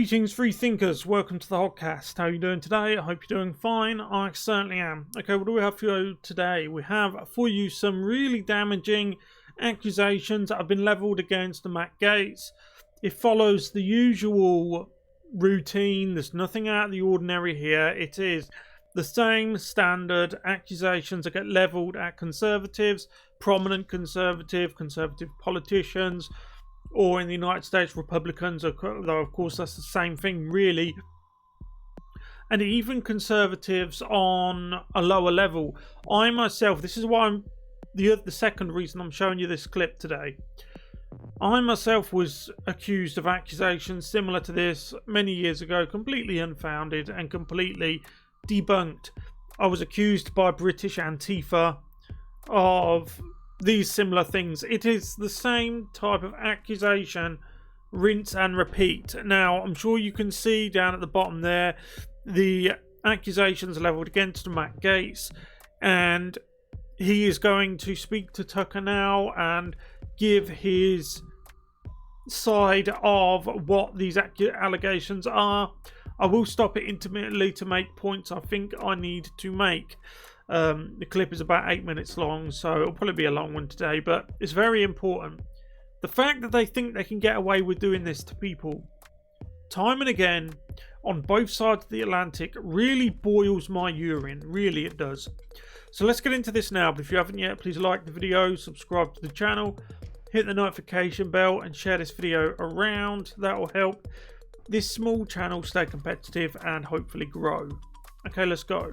Greetings, free thinkers. Welcome to the Hoggcast. How are you doing today? I hope you're doing fine. I certainly am. Okay, what do we have for you today? We have for you some really damaging accusations that have been levelled against Matt Gaetz. It follows the usual routine. There's nothing out of the ordinary here. It is the same standard accusations that get levelled at conservatives, prominent conservative politicians, or in the United States, Republicans, though of course that's the same thing really, and even conservatives on a lower level. I myself, this is why I'm the second reason I'm showing you this clip today. I myself was accused of accusations similar to this many years ago, completely unfounded and completely debunked. I was accused by British Antifa of these similar things. It is the same type of accusation, rinse and repeat. Now, I'm sure you can see down at the bottom there the accusations leveled against Matt Gaetz, and he is going to speak to Tucker now and give his side of what these allegations are. I will stop it intermittently to make points I think I need to make. The clip is about 8 minutes long, so it'll probably be a long one today, but it's very important. The fact that they think they can get away with doing this to people time and again on both sides of the Atlantic really boils my urine. Really, it does. So let's get into this now, but if you haven't yet, please like the video, subscribe to the channel, hit the notification bell, and share this video around. That will help this small channel stay competitive and hopefully grow. Okay, let's go.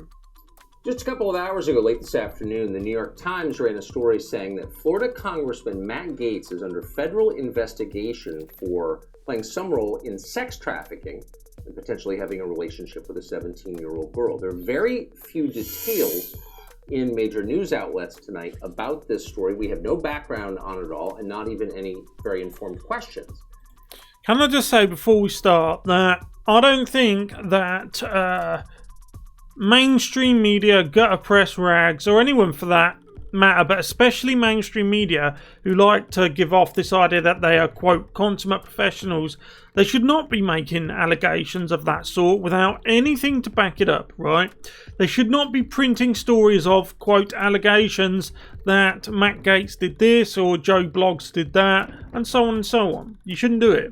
Just a couple of hours ago, late this afternoon, the New York Times ran a story saying that Florida Congressman Matt Gaetz is under federal investigation for playing some role in sex trafficking and potentially having a relationship with a 17-year-old girl. There are very few details in major news outlets tonight about this story. We have no background on it all and not even any very informed questions. Can I just say before we start that I don't think that mainstream media, gutter press rags, or anyone for that matter, but especially mainstream media who like to give off this idea that they are, quote, consummate professionals, they should not be making allegations of that sort without anything to back it up, right? They should not be printing stories of, quote, allegations that Matt Gaetz did this or Joe Blogs did that, and so on and so on. You shouldn't do it.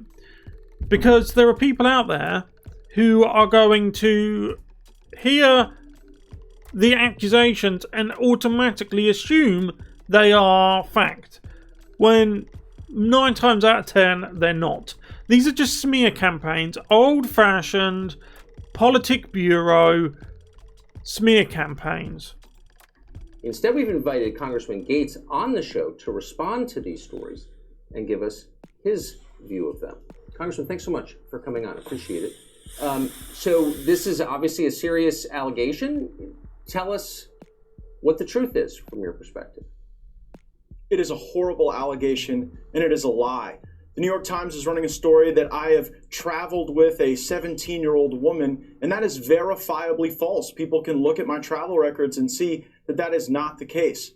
Because there are people out there who are going to hear the accusations and automatically assume they are fact, when 9 times out of 10 they're not. These are just smear campaigns, old-fashioned politic bureau smear campaigns. Instead, we've invited Congressman Gaetz on the show to respond to these stories and give us his view of them. Congressman, thanks so much for coming on. Appreciate it. So this is obviously a serious allegation. Tell us what the truth is from your perspective. It is a horrible allegation, and it is a lie. The New York Times is running a story that I have traveled with a 17-year-old woman, and that is verifiably false. People can look at my travel records and see that that is not the case.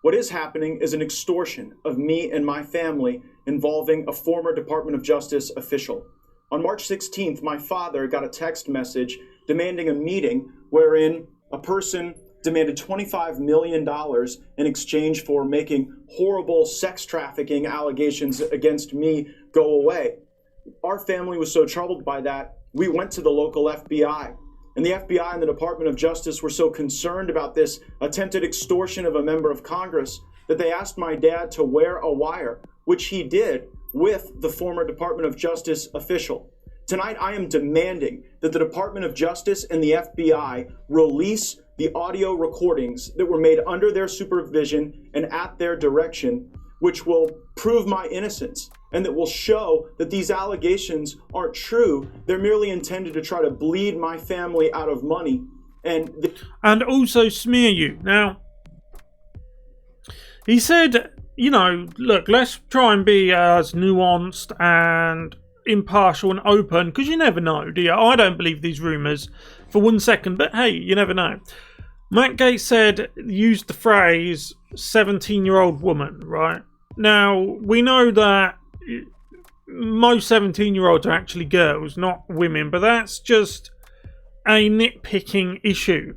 What is happening is an extortion of me and my family involving a former Department of Justice official. On March 16th, my father got a text message demanding a meeting wherein a person demanded $25 million in exchange for making horrible sex trafficking allegations against me go away. Our family was so troubled by that, we went to the local FBI. And the FBI and the Department of Justice were so concerned about this attempted extortion of a member of Congress that they asked my dad to wear a wire, which he did with the former Department of Justice official. Tonight, I am demanding that the Department of Justice and the FBI release the audio recordings that were made under their supervision and at their direction, which will prove my innocence and that will show that these allegations aren't true. They're merely intended to try to bleed my family out of money and also smear you. Now, he said, you know, look, let's try and be as nuanced and impartial and open, because you never know, do you? I don't believe these rumours for 1 second, but hey, you never know. Matt Gaetz said, used the phrase 17-year-old woman, right? Now, we know that most 17-year-olds are actually girls, not women, but that's just a nitpicking issue.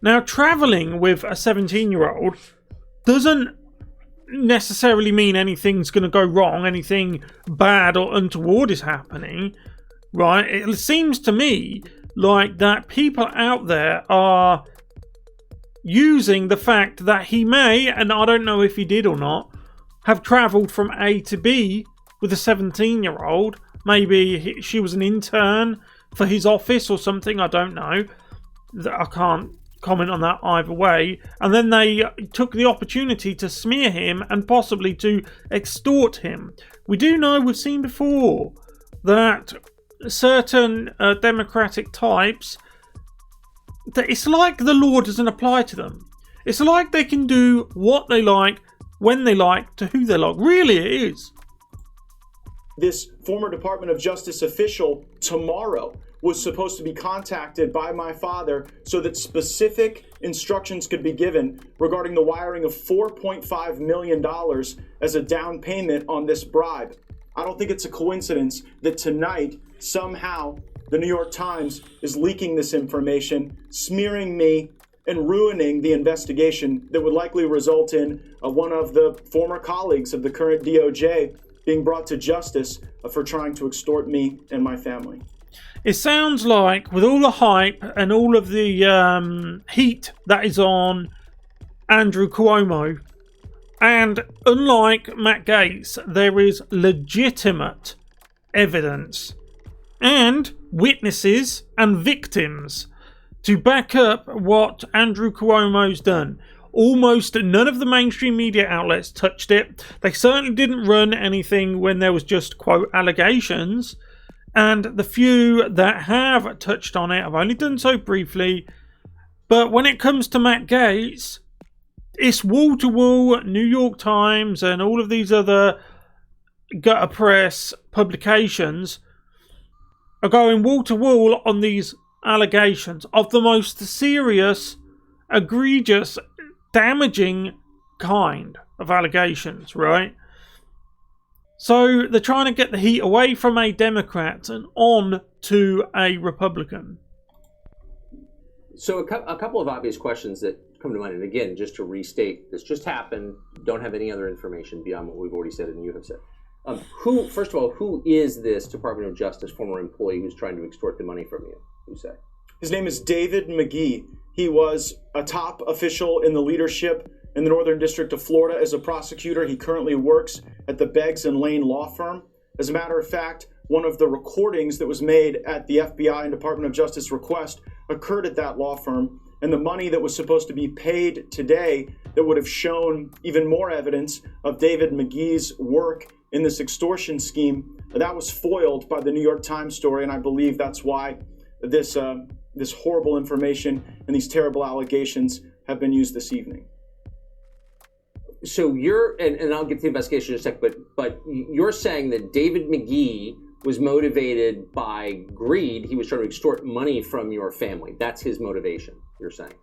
Now, travelling with a 17-year-old doesn't necessarily mean anything's going to go wrong, anything bad or untoward is happening, right? It seems to me like that people out there are using the fact that he may, and I don't know if he did or not, have travelled from A to B with a 17-year-old. Maybe she was an intern for his office or something, I don't know. I can't comment on that either way. And then they took the opportunity to smear him and possibly to extort him. We do know, we've seen before, that certain democratic types, that it's like the law doesn't apply to them. It's like they can do what they like, when they like, to who they like. Really, it is. This former Department of Justice official tomorrow was supposed to be contacted by my father so that specific instructions could be given regarding the wiring of $4.5 million as a down payment on this bribe. I don't think it's a coincidence that tonight, somehow, the New York Times is leaking this information, smearing me, and ruining the investigation that would likely result in one of the former colleagues of the current DOJ being brought to justice for trying to extort me and my family. It sounds like, with all the hype and all of the heat that is on Andrew Cuomo, and unlike Matt Gaetz, there is legitimate evidence and witnesses and victims to back up what Andrew Cuomo's done. Almost none of the mainstream media outlets touched it. They certainly didn't run anything when there was just, quote, allegations. And the few that have touched on it have only done so briefly. But when it comes to Matt Gaetz, it's wall-to-wall New York Times and all of these other gutter press publications are going wall-to-wall on these allegations of the most serious, egregious, damaging kind of allegations, right? So they're trying to get the heat away from a Democrat and on to a Republican. So a couple of obvious questions that come to mind, and again, just to restate, this just happened, don't have any other information beyond what we've already said and you have said. First of all, who is this Department of Justice former employee who's trying to extort the money from you? Who say? His name is David Mcgee. He was a top official in the leadership in the Northern District of Florida as a prosecutor. He currently works at the Beggs and Lane law firm. As a matter of fact, one of the recordings that was made at the FBI and Department of Justice request occurred at that law firm. And the money that was supposed to be paid today that would have shown even more evidence of David Mcgee's work in this extortion scheme, that was foiled by the New York Times story. And I believe that's why this horrible information and these terrible allegations have been used this evening. So and I'll get to the investigation in a sec, but you're saying that David Mcgee was motivated by greed. He was trying to extort money from your family. That's his motivation, you're saying?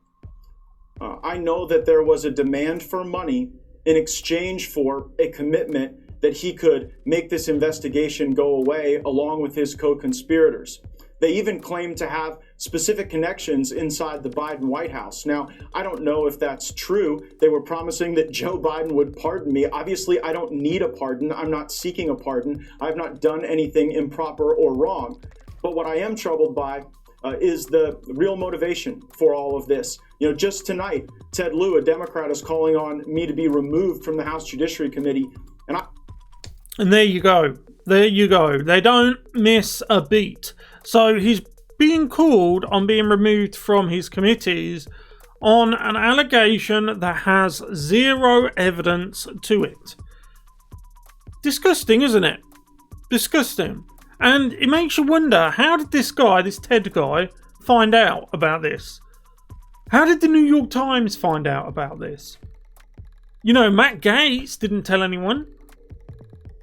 I know that there was a demand for money in exchange for a commitment that he could make this investigation go away along with his co-conspirators. They even claimed to have specific connections inside the Biden White House. Now, I don't know if that's true. They were promising that Joe Biden would pardon me. Obviously, I don't need a pardon. I'm not seeking a pardon. I've not done anything improper or wrong. But what I am troubled by is the real motivation for all of this. You know, just tonight, Ted Lieu, a Democrat, is calling on me to be removed from the House Judiciary Committee. And there you go. There you go. They don't miss a beat. So he's being called on being removed from his committees on an allegation that has zero evidence to it. Disgusting, isn't it? Disgusting. And it makes you wonder, how did this guy, this Ted guy, find out about this? How did the New York Times find out about this? You know, Matt Gaetz didn't tell anyone.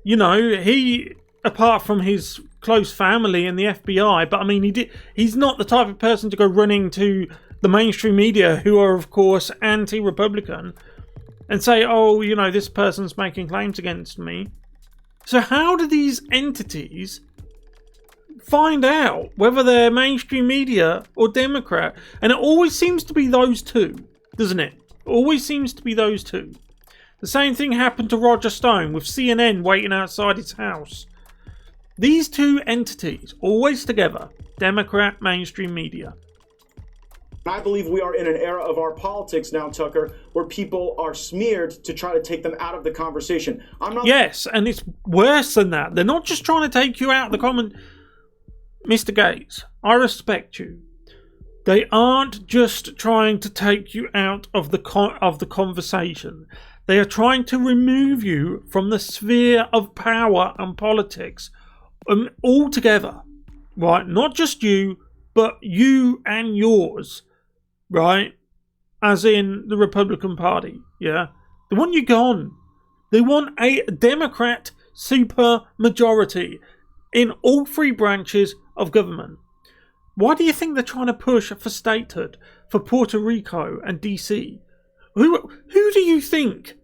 You know, he, apart from his close family and the FBI, but I mean, he's not the type of person to go running to the mainstream media, who are, of course, anti-Republican, and say, oh, you know, this person's making claims against me. So how do these entities find out whether they're mainstream media or Democrat? And it always seems to be those two, doesn't it? Always seems to be those two. The same thing happened to Roger Stone with CNN waiting outside his house. These two entities, always together, Democrat, mainstream media. I believe we are in an era of our politics now, Tucker, where people are smeared to try to take them out of the conversation. Yes, and it's worse than that. They're not just trying to take you out of the comment. Mr. Gaetz, I respect you. They aren't just trying to take you out of the conversation. They are trying to remove you from the sphere of power and politics altogether. Right? Not just you, but you and yours. Right? As in the Republican Party. Yeah? They want you gone. They want a Democrat super majority in all three branches of government. Why do you think they're trying to push for statehood for Puerto Rico and DC? Who do you think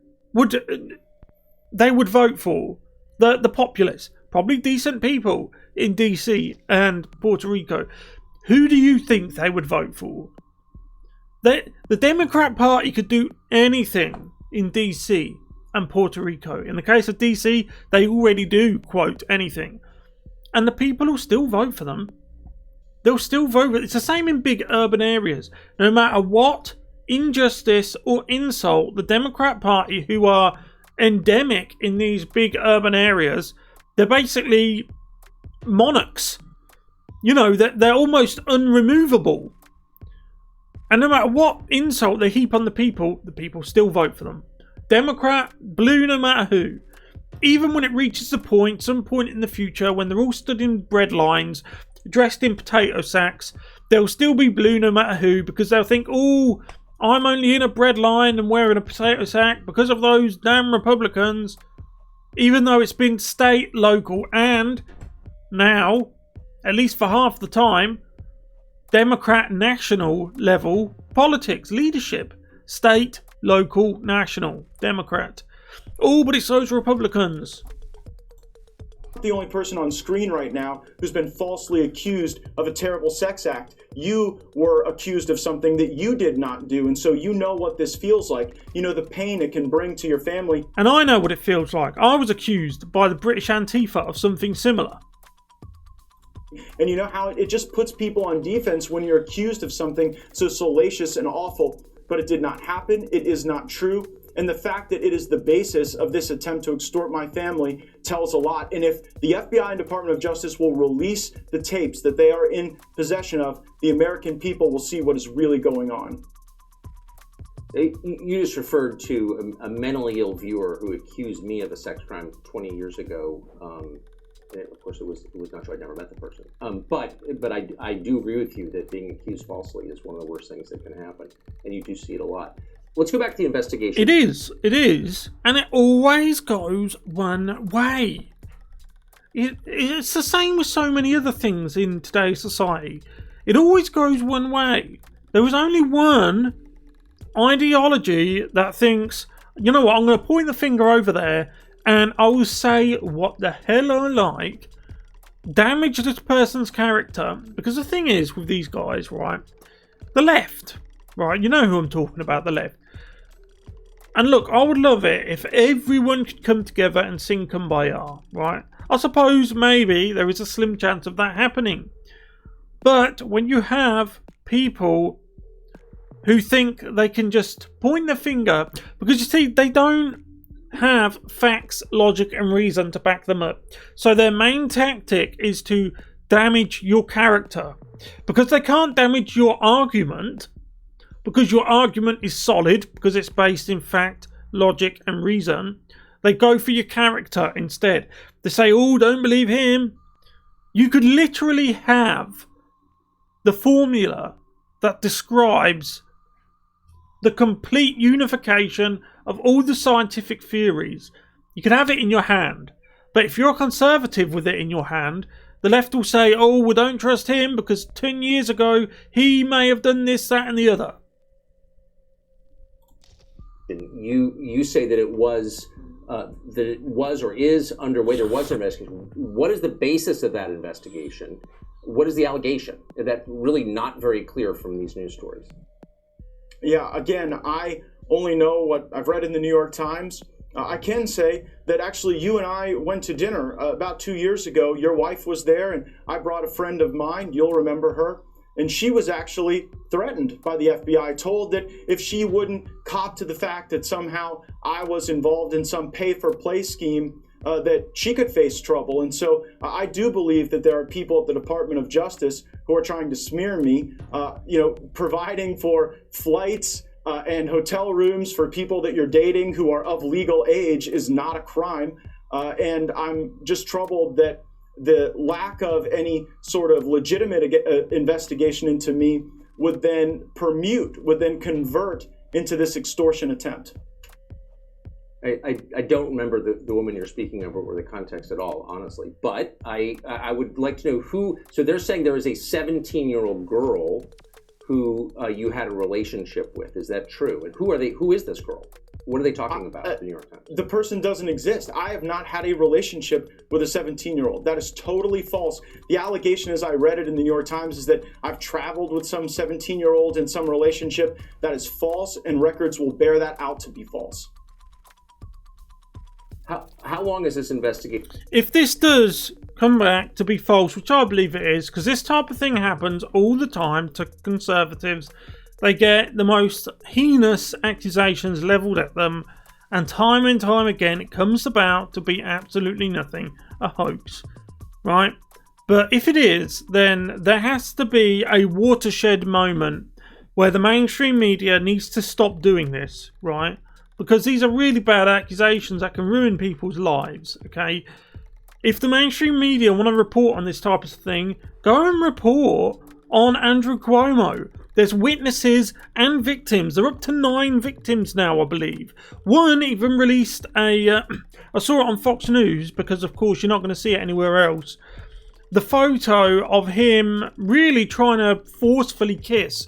they would vote for? The populace. Probably decent people in DC and Puerto Rico. Who do you think they would vote for? The Democrat Party could do anything in DC and Puerto Rico. In the case of DC, they already do, quote, anything. And the people will still vote for them. They'll still vote. It's the same in big urban areas. No matter what injustice or insult the Democrat Party, who are endemic in these big urban areas, they're basically monarchs. You know, they're almost unremovable. And no matter what insult they heap on the people still vote for them. Democrat, blue, no matter who. Even when it reaches some point in the future, when they're all stood in bread lines, dressed in potato sacks, they'll still be blue no matter who, because they'll think, oh, I'm only in a bread line and wearing a potato sack because of those damn Republicans. Even though it's been state, local, and now, at least for half the time, Democrat national level politics, leadership, state, local, national, Democrat. Oh, but it's those Republicans. The only person on screen right now who's been falsely accused of a terrible sex act. You were accused of something that you did not do, and so you know what this feels like. You know the pain it can bring to your family. And I know what it feels like. I was accused by the British Antifa of something similar. And you know how it just puts people on defense when you're accused of something so salacious and awful, but it did not happen, it is not true. And the fact that it is the basis of this attempt to extort my family tells a lot. And if the FBI and Department of Justice will release the tapes that they are in possession of, the American people will see what is really going on. You just referred to a mentally ill viewer who accused me of a sex crime 20 years ago. And of course, it was not true. I never met the person. But I do agree with you that being accused falsely is one of the worst things that can happen. And you do see it a lot. Let's go back to the investigation. It is, and it always goes one way. It's the same with so many other things in today's society. It always goes one way. There is only one ideology that thinks, you know what, I'm going to point the finger over there and I will say what the hell I like, damage this person's character. Because the thing is with these guys, right, the left, right, you know who I'm talking about, the left. And look, I would love it if everyone could come together and sing Kumbaya, right? I suppose maybe there is a slim chance of that happening. But when you have people who think they can just point the finger, because you see, they don't have facts, logic and reason to back them up. So their main tactic is to damage your character. Because they can't damage your argument, because your argument is solid, because it's based in fact, logic and reason, they go for your character instead. They say, oh, don't believe him. You could literally have the formula that describes the complete unification of all the scientific theories. You can have it in your hand. But if you're a conservative with it in your hand, the left will say, oh, well, don't trust him because 10 years ago he may have done this, that and the other. You say that it was that it was or is underway. There was an investigation. What is the basis of that investigation? What is the allegation? That's really not very clear from these news stories. Yeah, again, I only know what I've read in the New York Times. I can say that actually you and I went to dinner about 2 years ago. Your wife was there, and I brought a friend of mine. You'll remember her. And she was actually threatened by the FBI, told that if she wouldn't cop to the fact that somehow I was involved in some pay-for-play scheme, that she could face trouble. And so I do believe that there are people at the Department of Justice who are trying to smear me, providing for flights and hotel rooms for people that you're dating who are of legal age is not a crime. And I'm just troubled that the lack of any sort of legitimate investigation into me would then convert into this extortion attempt. I don't remember the woman you're speaking of or the context at all, honestly. But I would like to know who. So they're saying there is a 17-year-old girl who you had a relationship with. Is that true? And who are they? Who is this girl? What are they talking about at the New York Times? The person doesn't exist. I have not had a relationship with a 17-year-old. That is totally false. The allegation, as I read it in the New York Times, is that I've traveled with some 17-year-old in some relationship. That is false, and records will bear that out to be false. How long is this investigation? If this does come back to be false, which I believe it is, because this type of thing happens all the time to conservatives. They get the most heinous accusations leveled at them, and time again it comes about to be absolutely nothing, a hoax, right? But if it is, then there has to be a watershed moment where the mainstream media needs to stop doing this, right? Because these are really bad accusations that can ruin people's lives, okay? If the mainstream media want to report on this type of thing, go and report on Andrew Cuomo. There's witnesses and victims. They're up to 9 victims now, I believe. One even released I saw it on Fox News, because of course you're not going to see it anywhere else. The photo of him really trying to forcefully kiss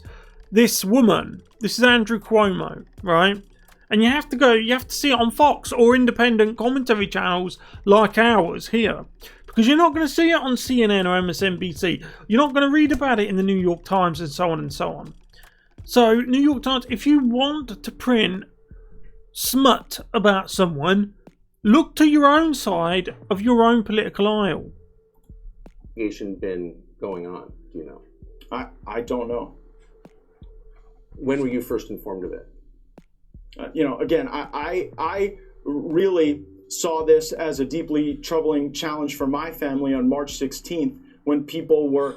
this woman. This is Andrew Cuomo, right? And you have to see it on Fox or independent commentary channels like ours here. Because you're not going to see it on CNN or MSNBC. You're not going to read about it in the New York Times and so on and so on. So, New York Times, if you want to print smut about someone, look to your own side of your own political aisle. Been going on, do you know? I don't know. When were you first informed of it? Again, I really saw this as a deeply troubling challenge for my family on March 16th, when people were,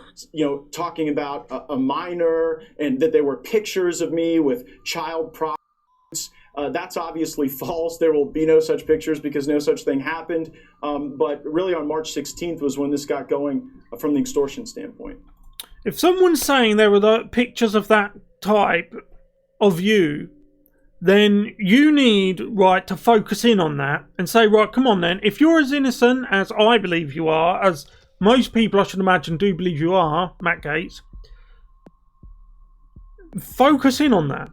talking about a minor and that there were pictures of me with child prostitutes. That's obviously false. There will be no such pictures because no such thing happened. But really on March 16th was when this got going from the extortion standpoint. If someone's saying there were the pictures of that type of you, then you need, to focus in on that and say, come on then, if you're as innocent as I believe you are, as most people I should imagine do believe you are, Matt Gaetz, focus in on that,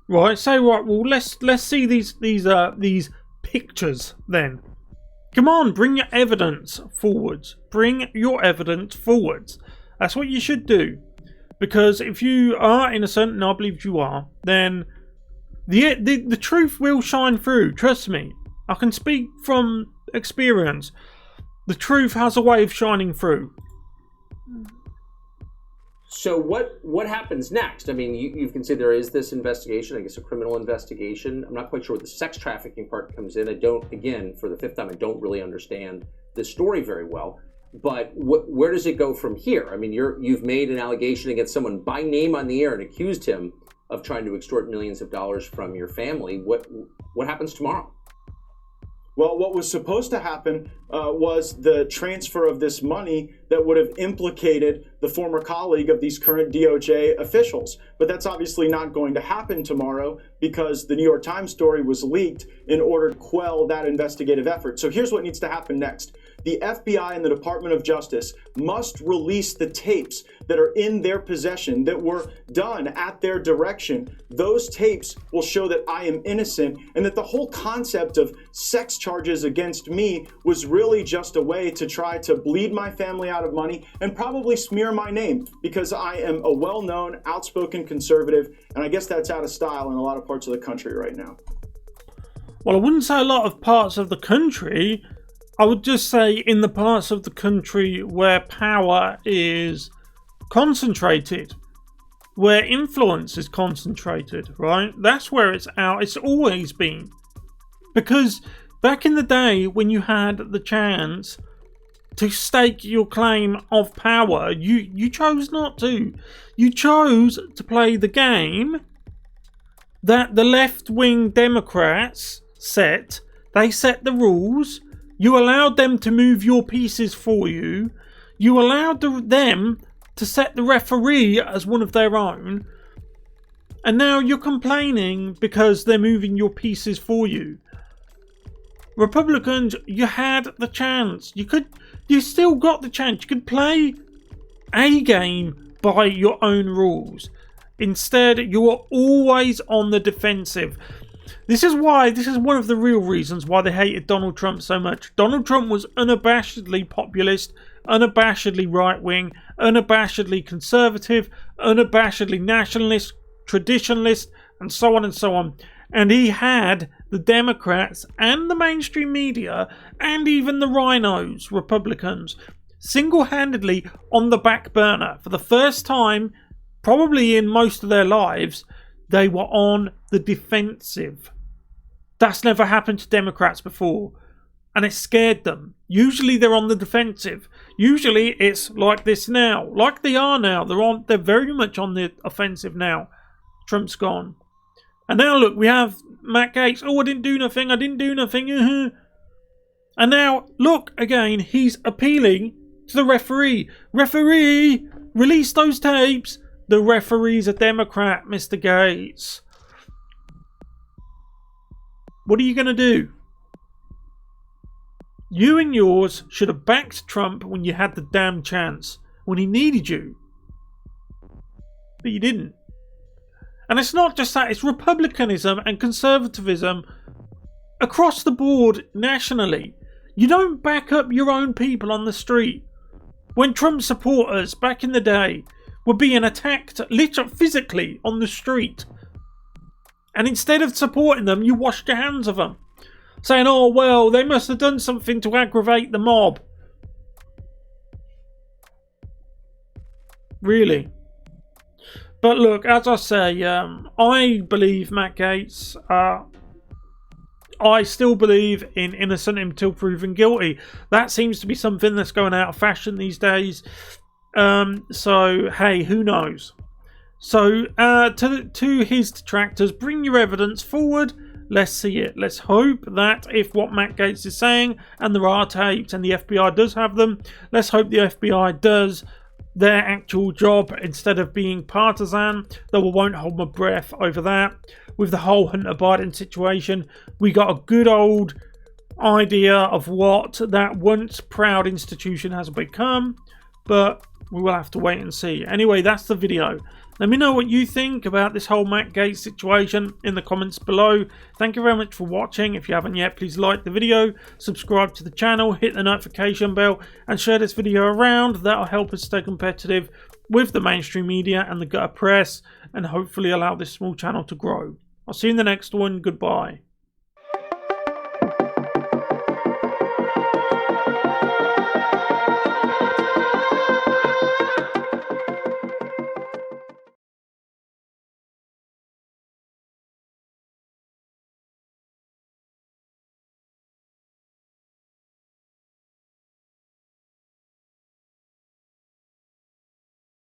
right? Say, let's see these pictures then. Come on, bring your evidence forwards. Bring your evidence forwards. That's what you should do. Because if you are innocent, and I believe you are, then the truth will shine through. Trust me. I can speak from experience. The truth has a way of shining through. So what happens next? I mean, you can say there is this investigation, I guess a criminal investigation. I'm not quite sure what the sex trafficking part comes in. I don't, again, for the 5th time, I don't really understand the story very well. But where does it go from here? I mean, you've made an allegation against someone by name on the air and accused him of trying to extort millions of dollars from your family. What happens tomorrow? Well, what was supposed to happen was the transfer of this money that would have implicated the former colleague of these current DOJ officials. But that's obviously not going to happen tomorrow because the New York Times story was leaked in order to quell that investigative effort. So here's what needs to happen next. the FBI and the Department of Justice must release the tapes that are in their possession that were done at their direction. Those tapes will show that I am innocent and that the whole concept of sex charges against me was really just a way to try to bleed my family out of money and probably smear my name because I am a well-known, outspoken conservative, and I guess that's out of style in a lot of parts of the country right now. Well, I wouldn't say a lot of parts of the country. I would just say in the parts of the country where power is concentrated, where influence is concentrated, right? That's where it's out. It's always been. Because back in the day when you had the chance to stake your claim of power, you chose not to. You chose to play the game that the left-wing Democrats set. They set the rules. You allowed them to move your pieces for you. You allowed them to set the referee as one of their own. And now you're complaining because they're moving your pieces for you. Republicans, you had the chance. You still got the chance. You could play a game by your own rules. Instead, you are always on the defensive. This is one of the real reasons why they hated Donald Trump so much. Donald Trump was unabashedly populist, unabashedly right-wing, unabashedly conservative, unabashedly nationalist, traditionalist, and so on and so on. And he had the Democrats and the mainstream media and even the rhinos, Republicans, single-handedly on the back burner. For the first time, probably in most of their lives, they were on the defensive. That's never happened to Democrats before. And it scared them. Usually they're on the defensive. Usually it's like this now. Like they are now. They're very much on the offensive now. Trump's gone. And now look, we have Matt Gaetz. Oh, I didn't do nothing. And now, look, again, he's appealing to the referee. Referee, release those tapes. The referee's a Democrat, Mr. Gaetz. What are you going to do? You and yours should have backed Trump when you had the damn chance. When he needed you. But you didn't. And it's not just that. It's republicanism and conservatism across the board nationally. You don't back up your own people on the street. When Trump supporters back in the day were being attacked literally physically on the street, and instead of supporting them, you washed your hands of them, saying, oh well, they must have done something to aggravate the mob. Really? But look, as I say, I believe Matt Gaetz. I still believe in innocent until proven guilty. That seems to be something that's going out of fashion these days. So, hey, who knows? So, to his detractors, bring your evidence forward. Let's see it. Let's hope that if what Matt Gaetz is saying, and there are tapes, and the FBI does have them, let's hope the FBI does their actual job instead of being partisan. Though I won't hold my breath over that. With the whole Hunter Biden situation, we got a good old idea of what that once proud institution has become, but we will have to wait and see. Anyway, that's the video. Let me know what you think about this whole Matt Gaetz situation in the comments below. Thank you very much for watching. If you haven't yet, please like the video, subscribe to the channel, hit the notification bell, and share this video around. That'll help us stay competitive with the mainstream media and the gutter press, and hopefully allow this small channel to grow. I'll see you in the next one. Goodbye.